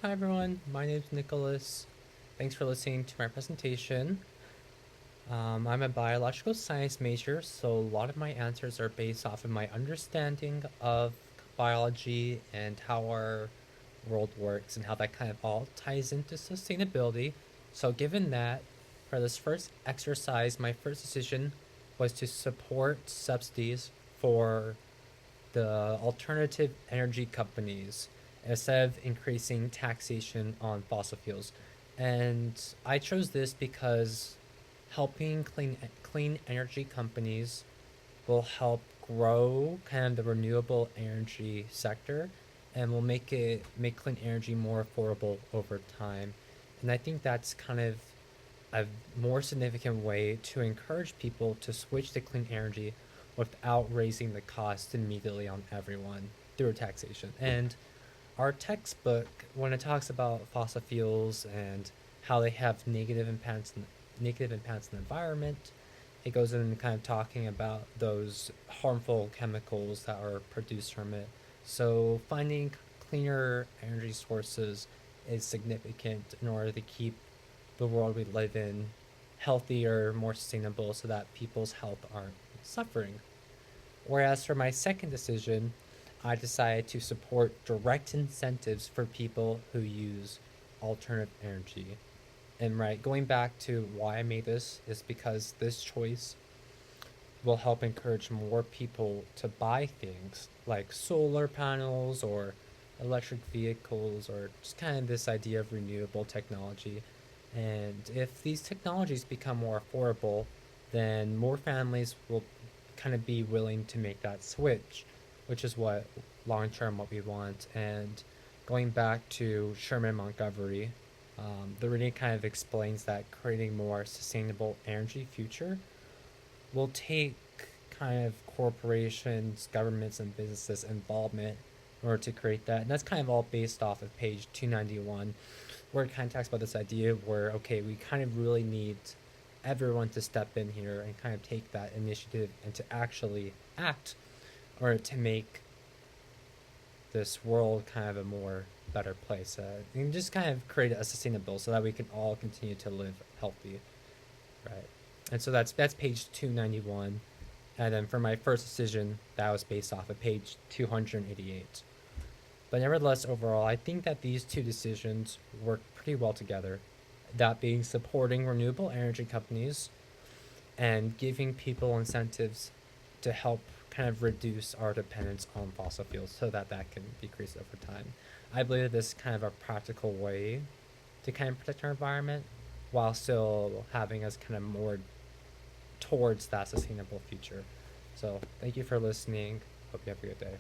Hi everyone, my name is Nicholas. Thanks for listening to my presentation. I'm a biological science major, so a lot of my answers are based off of my understanding of biology and how our world works and how that kind of all ties into sustainability. So given that, for this first exercise, my first decision was to support subsidies for the alternative energy companies instead of increasing taxation on fossil fuels. And I chose this because helping clean energy companies will help grow kind of the renewable energy sector and will make clean energy more affordable over time. And I think that's kind of a more significant way to encourage people to switch to clean energy without raising the cost immediately on everyone through taxation. And our textbook, when it talks about fossil fuels and how they have negative impacts on the environment, it goes in kind of talking about those harmful chemicals that are produced from it. So finding cleaner energy sources is significant in order to keep the world we live in healthier, more sustainable, so that people's health aren't suffering. Whereas for my second decision, I decided to support direct incentives for people who use alternative energy. And right, going back to why I made this is because this choice will help encourage more people to buy things like solar panels or electric vehicles or just kind of this idea of renewable technology. And if these technologies become more affordable, then more families will kind of be willing to make that switch, which is what long term what we want. And going back to Sherman Montgomery, the reading kind of explains that creating more sustainable energy future will take kind of corporations, governments, and businesses' involvement in order to create that. And that's kind of all based off of page 291, where it kind of talks about this idea where, okay, we kind of really need everyone to step in here and kind of take that initiative and to actually act or to make this world kind of a more better place and just kind of create a sustainable so that we can all continue to live healthy, right? And so that's page 291. And then for my first decision, that was based off of page 288. But nevertheless, overall, I think that these two decisions work pretty well together. That being supporting renewable energy companies and giving people incentives to help kind of reduce our dependence on fossil fuels so that that can decrease over time. I believe that this is kind of a practical way to kind of protect our environment while still having us kind of more towards that sustainable future. So thank you for listening. Hope you have a good day.